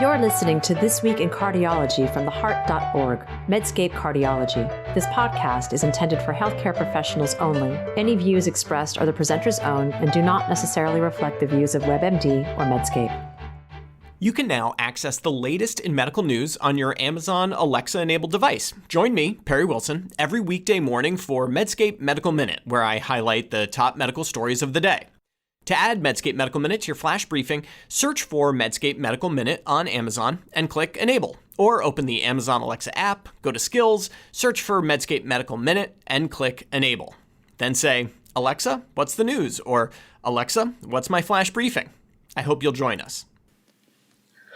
You're listening to This Week in Cardiology from theheart.org, Medscape Cardiology. This podcast is intended for healthcare professionals only. Any views expressed are the presenter's own and do not necessarily reflect the views of WebMD or Medscape. You can now access the latest in medical news on your Amazon Alexa-enabled device. Join me, Perry Wilson, every weekday morning for Medscape Medical Minute, where I highlight the top medical stories of the day. To add Medscape Medical Minute to your flash briefing, search for Medscape Medical Minute on Amazon and click Enable. Or open the Amazon Alexa app, go to Skills, search for Medscape Medical Minute, and click Enable. Then say, Alexa, what's the news? Or Alexa, what's my flash briefing? I hope you'll join us.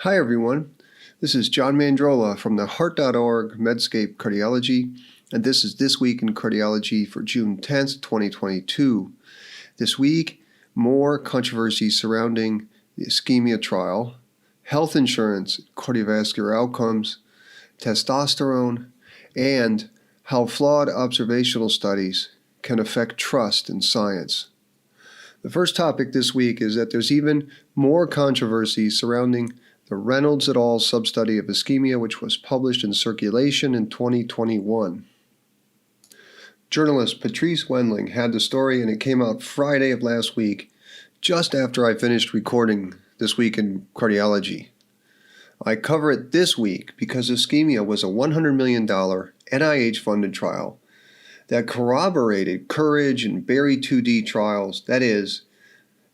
Hi everyone, this is John Mandrola from theheart.org Medscape Cardiology, and this is This Week in Cardiology for June 10th, 2022. This week, more controversy surrounding the Ischemia trial, health insurance, cardiovascular outcomes, testosterone, and how flawed observational studies can affect trust in science. The first topic this week is that there's even more controversy surrounding the Reynolds et al. Substudy of ischemia, which was published in Circulation in 2021. Journalist Patrice Wendling had the story, and it came out Friday of last week, just after I finished recording This Week in Cardiology. I cover it this week because ischemia was a $100 million NIH-funded trial that corroborated Courage and Berry 2D trials, that is,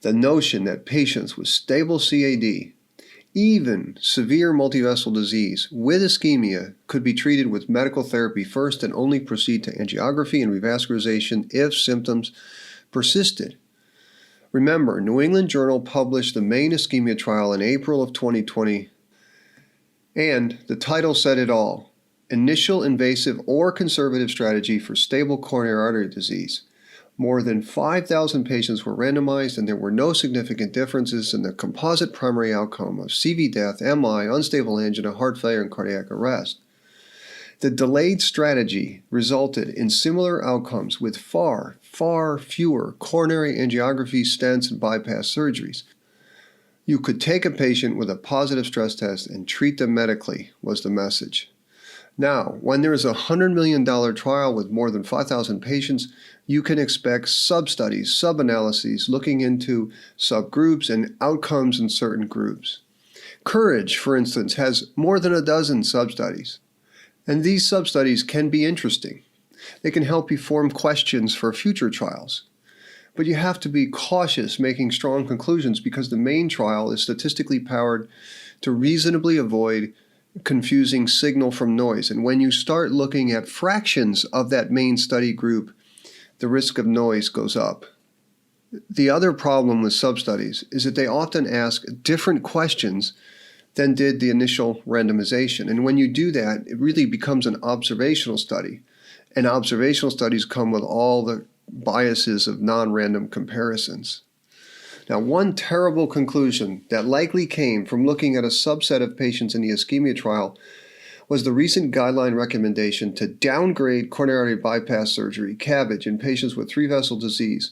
the notion that patients with stable CAD, even severe multivessel disease with ischemia, could be treated with medical therapy first and only proceed to angiography and revascularization if symptoms persisted. Remember, New England Journal published the main ischemia trial in April of 2020, and the title said it all: Initial Invasive or Conservative Strategy for Stable Coronary Artery Disease. More than 5,000 patients were randomized, and there were no significant differences in the composite primary outcome of CV death, MI, unstable angina, heart failure, and cardiac arrest. The delayed strategy resulted in similar outcomes with far fewer coronary angiography, stents, and bypass surgeries. You could take a patient with a positive stress test and treat them medically, was the message. Now, when there is a $100 million trial with more than 5,000 patients, you can expect sub-studies, sub-analyses looking into subgroups and outcomes in certain groups. Courage, for instance, has more than a dozen sub-studies. And these sub-studies can be interesting. They can help you form questions for future trials. But you have to be cautious making strong conclusions because the main trial is statistically powered to reasonably avoid confusing signal from noise. And when you start looking at fractions of that main study group, the risk of noise goes up. The other problem with sub-studies is that they often ask different questions than did the initial randomization. And when you do that, it really becomes an observational study. And observational studies come with all the biases of non-random comparisons. Now, one terrible conclusion that likely came from looking at a subset of patients in the ischemia trial was the recent guideline recommendation to downgrade coronary artery bypass surgery, CABG, in patients with three-vessel disease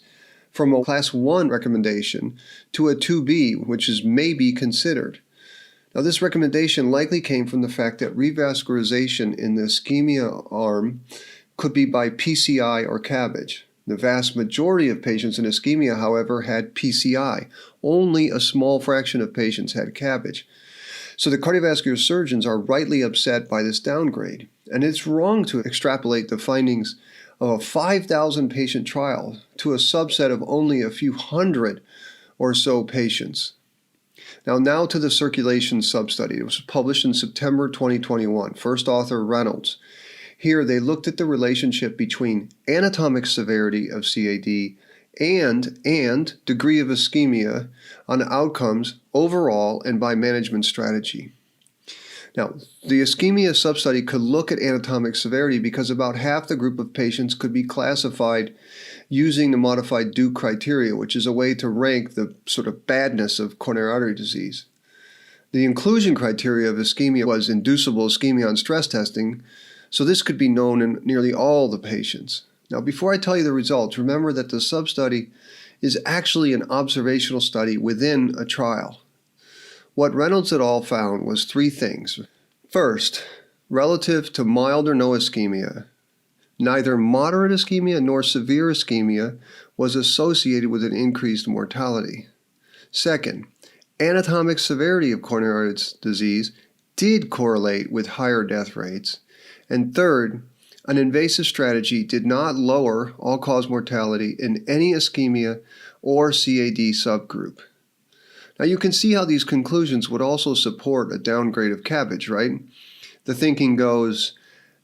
from a Class 1 recommendation to a 2B, which is maybe considered. Now, this recommendation likely came from the fact that revascularization in the ischemia arm could be by PCI or CABG. The vast majority of patients in ischemia, however, had PCI. Only a small fraction of patients had CABG. So the cardiovascular surgeons are rightly upset by this downgrade. And it's wrong to extrapolate the findings of a 5,000 patient trial to a subset of only a few hundred or so patients. Now to the Circulation substudy. It was published in September 2021. First author, Reynolds. Here they looked at the relationship between anatomic severity of CAD and degree of ischemia on outcomes overall and by management strategy. Now, the ischemia substudy could look at anatomic severity because about half the group of patients could be classified using the modified Duke criteria, which is a way to rank the sort of badness of coronary artery disease. The inclusion criteria of ischemia was inducible ischemia on stress testing, so this could be known in nearly all the patients. Now, before I tell you the results, remember that the substudy is actually an observational study within a trial. What Reynolds et al. Found was three things. First, relative to mild or no ischemia, neither moderate ischemia nor severe ischemia was associated with an increased mortality. Second, anatomic severity of coronary artery disease did correlate with higher death rates. And third, an invasive strategy did not lower all-cause mortality in any ischemia or CAD subgroup. Now you can see how these conclusions would also support a downgrade of CABG, right? The thinking goes,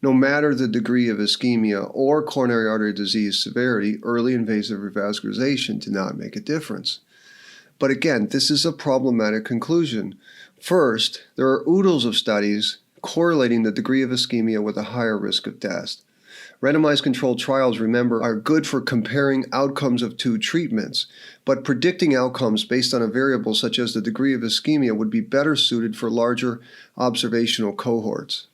no matter the degree of ischemia or coronary artery disease severity, early invasive revascularization did not make a difference. But again, this is a problematic conclusion. First, there are oodles of studies correlating the degree of ischemia with a higher risk of death. Randomized controlled trials, remember, are good for comparing outcomes of two treatments, but predicting outcomes based on a variable such as the degree of ischemia would be better suited for larger observational cohorts.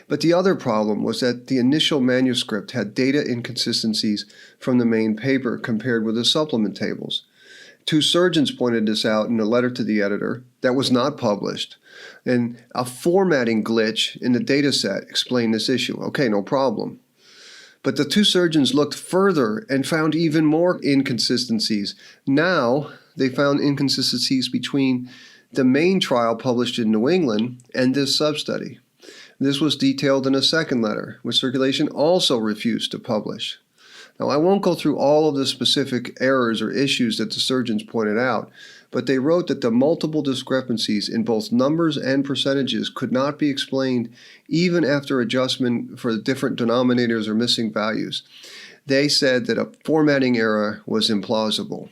But the other problem was that the initial manuscript had data inconsistencies from the main paper compared with the supplement tables. Two surgeons pointed this out in a letter to the editor that was not published, and a formatting glitch in the data set explained this issue. Okay, no problem. But the two surgeons looked further and found even more inconsistencies. Now they found inconsistencies between the main trial published in New England and this sub-study. This was detailed in a second letter, which Circulation also refused to publish. Now, I won't go through all of the specific errors or issues that the surgeons pointed out, but they wrote that the multiple discrepancies in both numbers and percentages could not be explained even after adjustment for the different denominators or missing values. They said that a formatting error was implausible.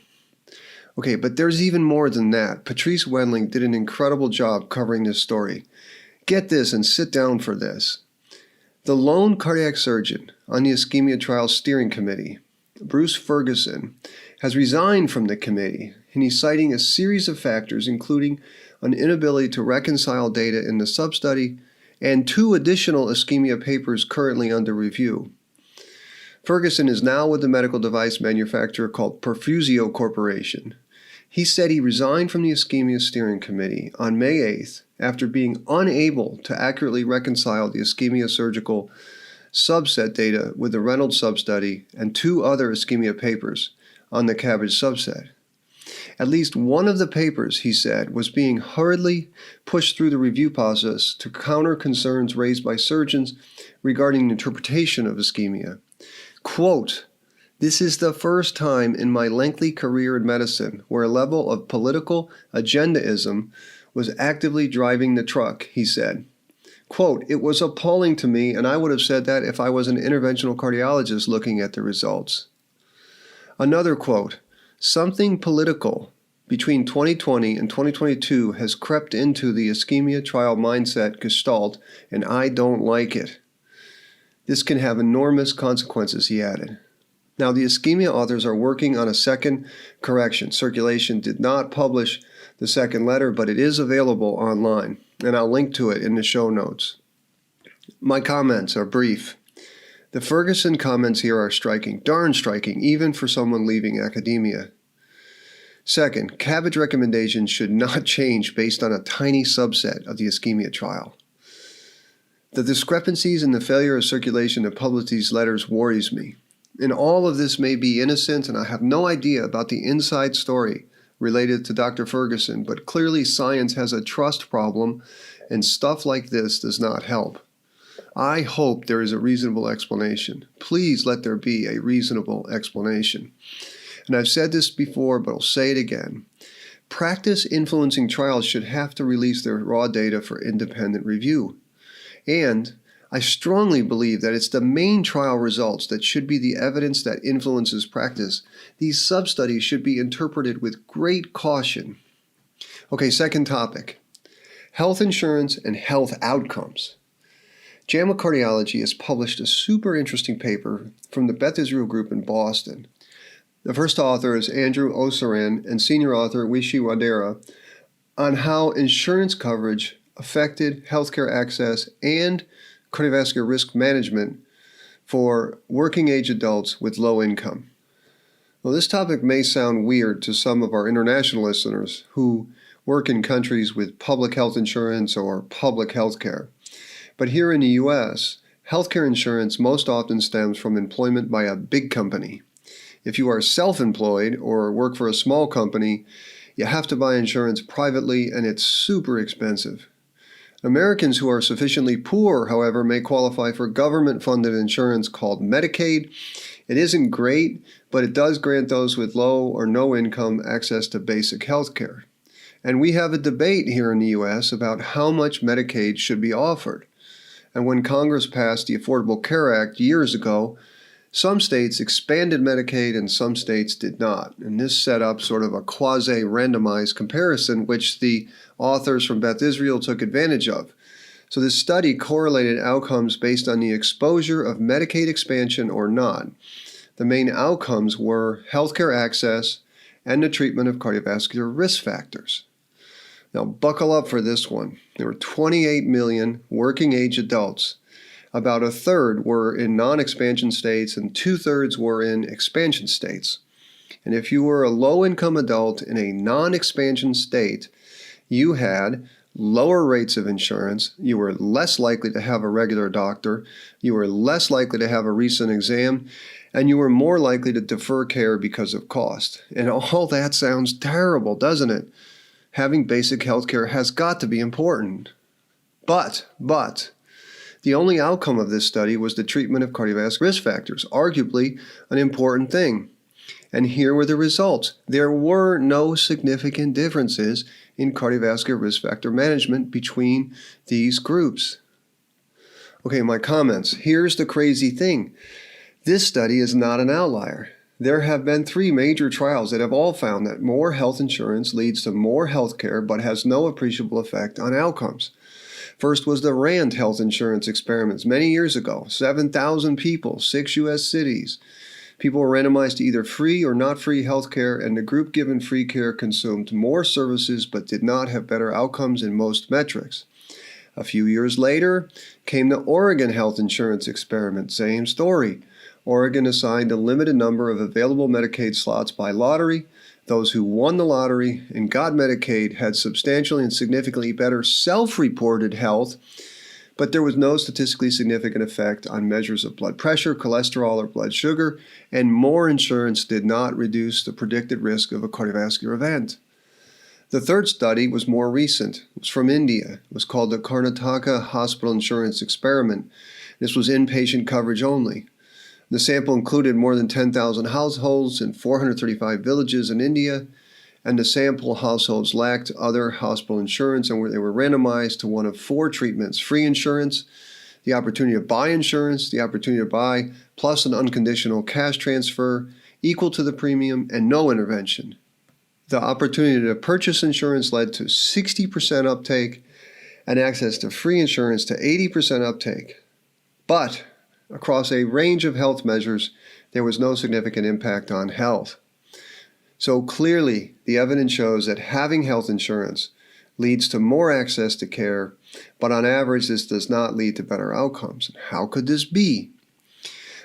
Okay, but there's even more than that. Patrice Wendling did an incredible job covering this story. Get this and sit down for this. The lone cardiac surgeon on the ischemia trial steering committee, Bruce Ferguson, has resigned from the committee, and he's citing a series of factors, including an inability to reconcile data in the sub-study and two additional ischemia papers currently under review. Ferguson is now with the medical device manufacturer called Perfusio Corporation. He said he resigned from the ischemia steering committee on May 8th after being unable to accurately reconcile the ischemia surgical subset data with the Reynolds substudy and two other ischemia papers on the CABG subset. At least one of the papers, he said, was being hurriedly pushed through the review process to counter concerns raised by surgeons regarding the interpretation of ischemia. Quote, "This is the first time in my lengthy career in medicine where a level of political agendaism was actively driving the truck," he said. Quote, "It was appalling to me, and I would have said that if I was an interventional cardiologist looking at the results." Another quote, "Something political between 2020 and 2022 has crept into the ischemia trial mindset gestalt, and I don't like it. This can have enormous consequences," he added. Now, the ischemia authors are working on a second correction. Circulation did not publish the second letter, but it is available online, and I'll link to it in the show notes. My comments are brief. The Ferguson comments here are striking, darn striking, even for someone leaving academia. Second, CABG recommendations should not change based on a tiny subset of the ischemia trial. The discrepancies in the failure of Circulation to publish these letters worries me. And all of this may be innocent, and I have no idea about the inside story related to Dr. Ferguson, but clearly science has a trust problem, and stuff like this does not help. I hope there is a reasonable explanation. Please let there be a reasonable explanation. And I've said this before, but I'll say it again. Practice influencing trials should have to release their raw data for independent review. And I strongly believe that it's the main trial results that should be the evidence that influences practice. These sub-studies should be interpreted with great caution. Okay, second topic. Health insurance and health outcomes. JAMA Cardiology has published a super interesting paper from the Beth Israel Group in Boston. The first author is Andrew Osaran and senior author Wishi Wadera on how insurance coverage affected healthcare access and cardiovascular risk management for working age adults with low income. Well, this topic may sound weird to some of our international listeners who work in countries with public health insurance or public health care. But here in the U.S., healthcare insurance most often stems from employment by a big company. If you are self-employed or work for a small company, you have to buy insurance privately, and it's super expensive. Americans who are sufficiently poor, however, may qualify for government-funded insurance called Medicaid. It isn't great, but it does grant those with low or no income access to basic health care. And we have a debate here in the U.S. about how much Medicaid should be offered. And when Congress passed the Affordable Care Act years ago, some states expanded Medicaid and some states did not. And this set up sort of a quasi-randomized comparison, which the authors from Beth Israel took advantage of. So this study correlated outcomes based on the exposure of Medicaid expansion or not. The main outcomes were healthcare access and the treatment of cardiovascular risk factors. Now buckle up for this one. There were 28 million working age adults. About a third were in non-expansion states and 2/3 were in expansion states. And if you were a low-income adult in a non-expansion state, you had lower rates of insurance, you were less likely to have a regular doctor, you were less likely to have a recent exam, and you were more likely to defer care because of cost. And all that sounds terrible, doesn't it? Having basic health care has got to be important. But, the only outcome of this study was the treatment of cardiovascular risk factors, arguably an important thing. And here were the results. There were no significant differences in cardiovascular risk factor management between these groups. Okay, my comments. Here's the crazy thing. This study is not an outlier. There have been 3 major trials that have all found that more health insurance leads to more health care but has no appreciable effect on outcomes. First was the RAND health insurance experiments many years ago. 7,000 people, 6 U.S. cities. People were randomized to either free or not free health care, and the group given free care consumed more services but did not have better outcomes in most metrics. A few years later came the Oregon health insurance experiment. Same story. Oregon assigned a limited number of available Medicaid slots by lottery. Those who won the lottery and got Medicaid had substantially and significantly better self-reported health, but there was no statistically significant effect on measures of blood pressure, cholesterol, or blood sugar, and more insurance did not reduce the predicted risk of a cardiovascular event. The third study was more recent. It was from India. It was called the Karnataka Hospital Insurance Experiment. This was inpatient coverage only. The sample included more than 10,000 households in 435 villages in India, and the sample households lacked other hospital insurance and they were randomized to one of 4 treatments: free insurance, the opportunity to buy insurance, the opportunity to buy, plus an unconditional cash transfer equal to the premium, and no intervention. The opportunity to purchase insurance led to 60% uptake and access to free insurance to 80% uptake. But across a range of health measures, there was no significant impact on health. So clearly, the evidence shows that having health insurance leads to more access to care, but on average, this does not lead to better outcomes. How could this be?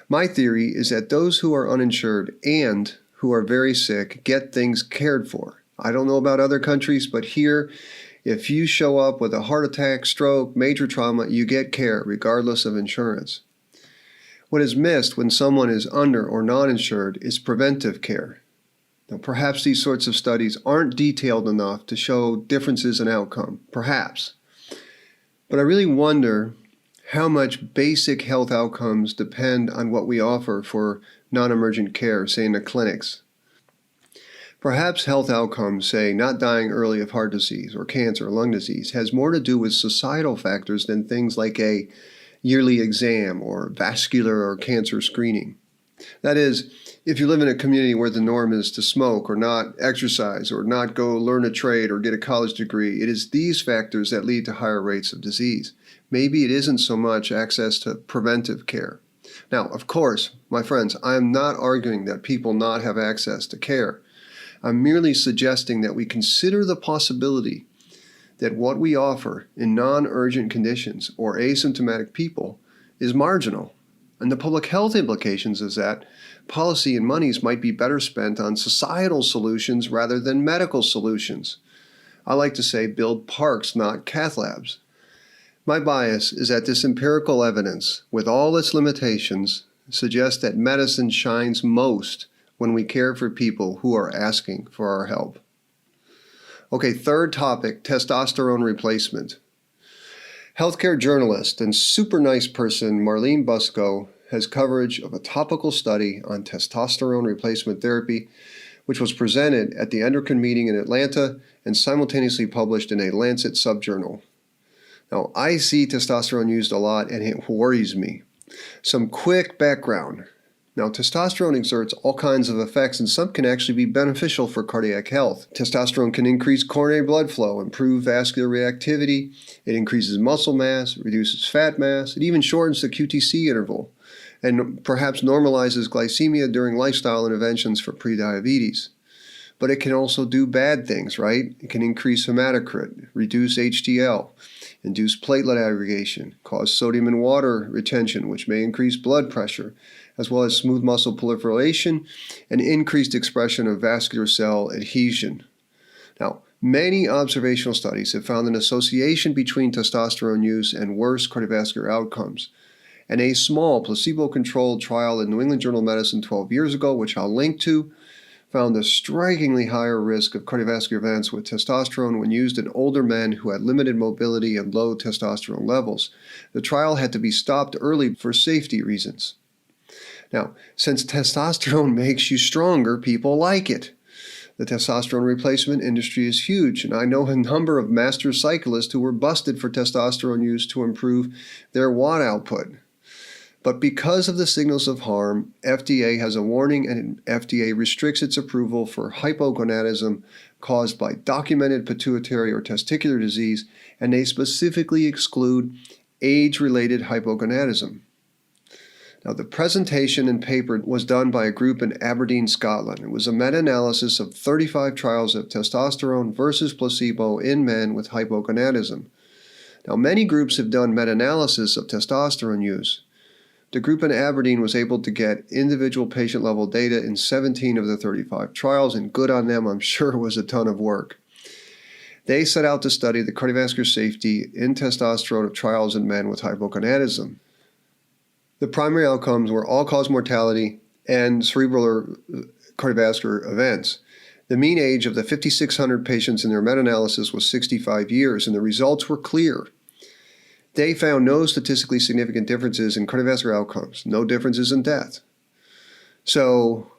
My theory is that those who are uninsured and who are very sick get things cared for. I don't know about other countries, but here, if you show up with a heart attack, stroke, major trauma, you get care regardless of insurance. What is missed when someone is under or non-insured is preventive care. Now, perhaps these sorts of studies aren't detailed enough to show differences in outcome, perhaps. But I really wonder how much basic health outcomes depend on what we offer for non-emergent care, say in the clinics. Perhaps health outcomes, say not dying early of heart disease or cancer or lung disease, has more to do with societal factors than things like a yearly exam or vascular or cancer screening. That is, if you live in a community where the norm is to smoke or not exercise or not go learn a trade or get a college degree, it is these factors that lead to higher rates of disease. Maybe it isn't so much access to preventive care. Now, of course, my friends, I am not arguing that people not have access to care. I'm merely suggesting that we consider the possibility that what we offer in non-urgent conditions or asymptomatic people is marginal. And the public health implications is that policy and monies might be better spent on societal solutions rather than medical solutions. I like to say build parks, not cath labs. My bias is that this empirical evidence, with all its limitations, suggests that medicine shines most when we care for people who are asking for our help. Okay, third topic, testosterone replacement. Healthcare journalist and super nice person Marlene Busco has coverage of a topical study on testosterone replacement therapy, which was presented at the endocrine meeting in Atlanta and simultaneously published in a Lancet subjournal. Now, I see testosterone used a lot and it worries me. Some quick background. Now, testosterone exerts all kinds of effects, and some can actually be beneficial for cardiac health. Testosterone can increase coronary blood flow, improve vascular reactivity, it increases muscle mass, it reduces fat mass, it even shortens the QTc interval, and perhaps normalizes glycemia during lifestyle interventions for prediabetes. But it can also do bad things, right? It can increase hematocrit, reduce HDL, induce platelet aggregation, cause sodium and water retention, which may increase blood pressure, as well as smooth muscle proliferation and increased expression of vascular cell adhesion. Now, many observational studies have found an association between testosterone use and worse cardiovascular outcomes. And a small placebo-controlled trial in New England Journal of Medicine 12 years ago, which I'll link to, found a strikingly higher risk of cardiovascular events with testosterone when used in older men who had limited mobility and low testosterone levels. The trial had to be stopped early for safety reasons. Now, since testosterone makes you stronger, people like it. The testosterone replacement industry is huge, and I know a number of master cyclists who were busted for testosterone use to improve their watt output. But because of the signals of harm, FDA has a warning, and FDA restricts its approval for hypogonadism caused by documented pituitary or testicular disease, and they specifically exclude age-related hypogonadism. Now, the presentation and paper was done by a group in Aberdeen, Scotland. It was a meta-analysis of 35 trials of testosterone versus placebo in men with hypogonadism. Now, many groups have done meta-analysis of testosterone use. The group in Aberdeen was able to get individual patient-level data in 17 of the 35 trials, and good on them, I'm sure it was a ton of work. They set out to study the cardiovascular safety in testosterone of trials in men with hypogonadism. The primary outcomes were all-cause mortality and cerebral cardiovascular events. The mean age of the 5,600 patients in their meta-analysis was 65 years, and the results were clear. They found no statistically significant differences in cardiovascular outcomes, no differences in death. So,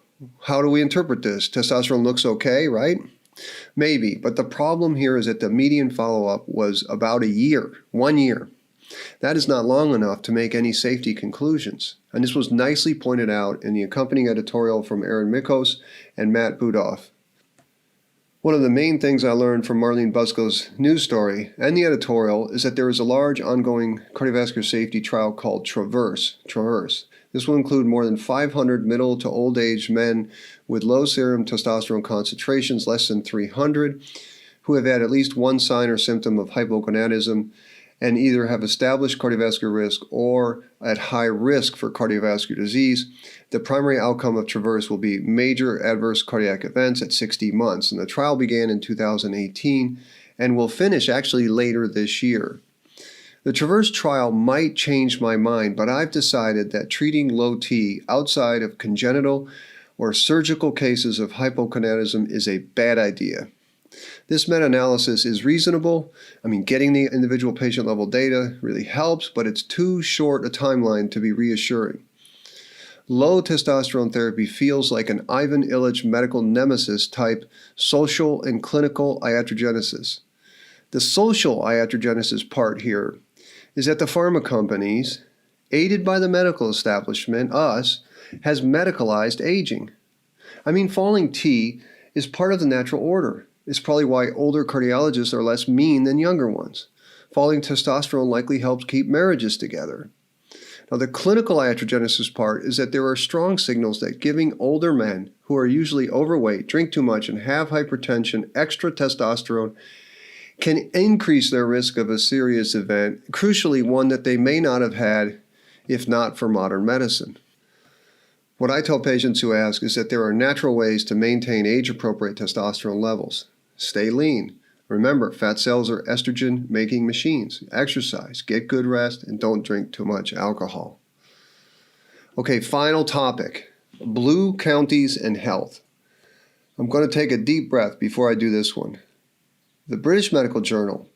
how do we interpret this? Testosterone looks okay, right? Maybe, but the problem here is that the median follow-up was about a year, 1 year. That is not long enough to make any safety conclusions, and this was nicely pointed out in the accompanying editorial from Aaron Mikos and Matt Budoff. One of the main things I learned from Marlene Busco's news story and the editorial is that there is a large ongoing cardiovascular safety trial called Traverse. This will include more than 500 middle to old age men with low serum testosterone concentrations less than 300 who have had at least one sign or symptom of hypogonadism and either have established cardiovascular risk or at high risk for cardiovascular disease. The primary outcome of Traverse will be major adverse cardiac events at 60 months, and the trial began in 2018 and will finish actually later this year. The Traverse trial might change my mind, but I've decided that treating low T outside of congenital or surgical cases of hypogonadism is a bad idea. This meta-analysis is reasonable. Getting the individual patient-level data really helps, but it's too short a timeline to be reassuring. Low testosterone therapy feels like an Ivan Illich medical nemesis type social and clinical iatrogenesis. The social iatrogenesis part here is that the pharma companies, aided by the medical establishment, us, has medicalized aging. Falling T is part of the natural order. It's probably why older cardiologists are less mean than younger ones. Falling testosterone likely helps keep marriages together. Now, the clinical iatrogenesis part is that there are strong signals that giving older men who are usually overweight, drink too much, and have hypertension extra testosterone can increase their risk of a serious event, crucially one that they may not have had if not for modern medicine. What I tell patients who ask is that there are natural ways to maintain age-appropriate testosterone levels. Stay lean. Remember, fat cells are estrogen-making machines. Exercise, get good rest, and don't drink too much alcohol. Okay, final topic, blue counties and health. I'm going to take a deep breath before I do this one. The British Medical Journal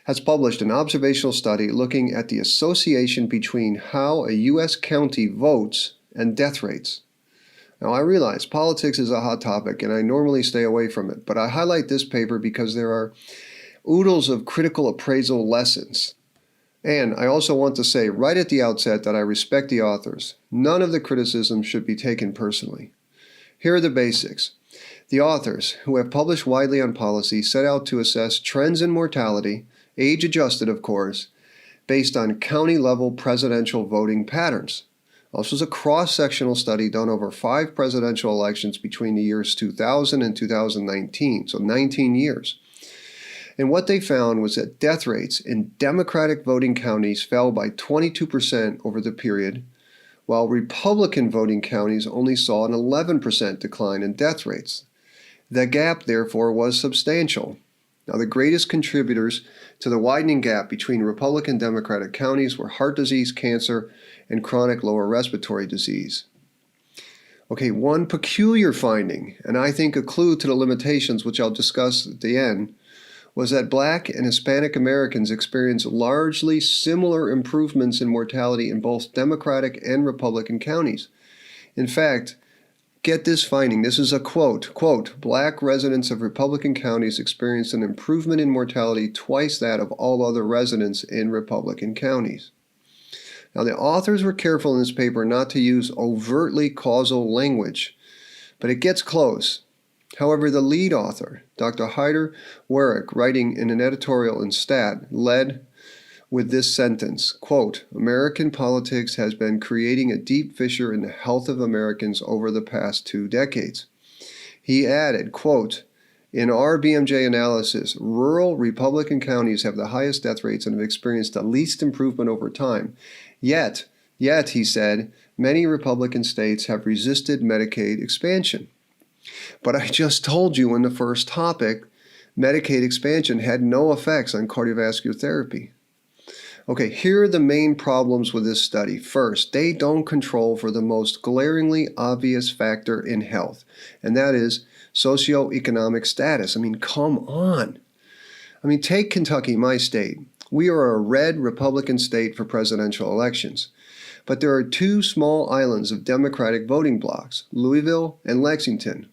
has published an observational study looking at the association between how a U.S. county votes and death rates. Now, I realize politics is a hot topic and I normally stay away from it, but I highlight this paper because there are oodles of critical appraisal lessons. And I also want to say right at the outset that I respect the authors. None of the criticism should be taken personally. Here are the basics. The authors, who have published widely on policy, set out to assess trends in mortality, age-adjusted of course, based on county-level presidential voting patterns. This was a cross-sectional study done over 5 presidential elections between the years 2000 and 2019, so 19 years. And what they found was that death rates in Democratic voting counties fell by 22% over the period, while Republican voting counties only saw an 11% decline in death rates. The gap, therefore, was substantial. Now, the greatest contributors to the widening gap between Republican and Democratic counties were heart disease, cancer, and chronic lower respiratory disease. Okay, one peculiar finding, and I think a clue to the limitations which I'll discuss at the end, was that Black and Hispanic Americans experienced largely similar improvements in mortality in both Democratic and Republican counties. In fact, get this finding. This is a quote, Black residents of Republican counties experienced an improvement in mortality twice that of all other residents in Republican counties. Now, the authors were careful in this paper not to use overtly causal language, but it gets close. However, the lead author, Dr. Heider Warwick, writing in an editorial in Stat, led with this sentence, quote, American politics has been creating a deep fissure in the health of Americans over the past 2 decades. He added, quote, in our BMJ analysis, rural Republican counties have the highest death rates and have experienced the least improvement over time. Yet, he said, many Republican states have resisted Medicaid expansion. But I just told you in the first topic, Medicaid expansion had no effects on cardiovascular therapy. Okay, here are the main problems with this study. First, they don't control for the most glaringly obvious factor in health, and that is socioeconomic status. I mean, come on. Take Kentucky, my state. We are a red Republican state for presidential elections. But there are 2 small islands of Democratic voting blocks, Louisville and Lexington,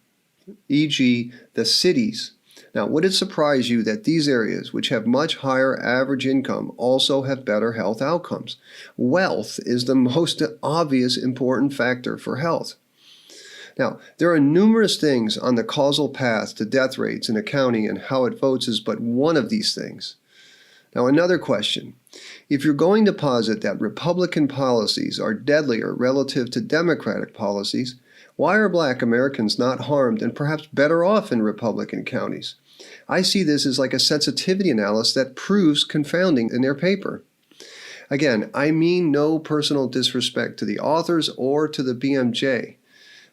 e.g. the cities. Now, would it surprise you that these areas, which have much higher average income, also have better health outcomes? Wealth is the most obvious important factor for health. Now, there are numerous things on the causal path to death rates in a county, and how it votes is but one of these things. Now, another question. If you're going to posit that Republican policies are deadlier relative to Democratic policies, why are Black Americans not harmed and perhaps better off in Republican counties? I see this as like a sensitivity analysis that proves confounding in their paper. Again, I mean no personal disrespect to the authors or to the BMJ,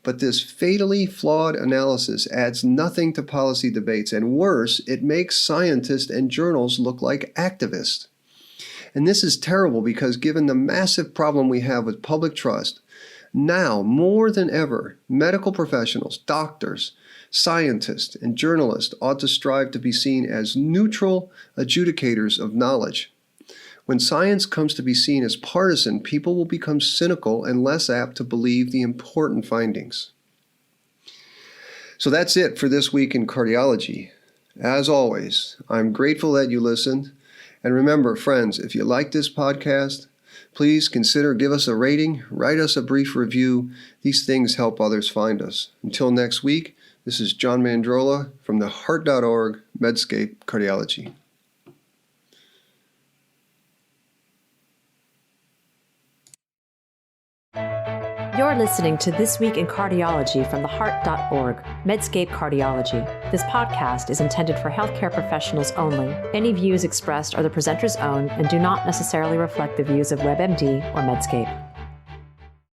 but this fatally flawed analysis adds nothing to policy debates, and worse, it makes scientists and journals look like activists. And this is terrible because given the massive problem we have with public trust, now, more than ever, medical professionals, doctors, scientists, and journalists ought to strive to be seen as neutral adjudicators of knowledge. When science comes to be seen as partisan, people will become cynical and less apt to believe the important findings. So that's it for this week in cardiology. As always, I'm grateful that you listened. And remember, friends, if you like this podcast, please consider give us a rating, write us a brief review. These things help others find us. Until next week, this is John Mandrola from the Heart.org Medscape Cardiology. You're listening to This Week in Cardiology from the Heart.org, Medscape Cardiology. This podcast is intended for healthcare professionals only. Any views expressed are the presenter's own and do not necessarily reflect the views of WebMD or Medscape.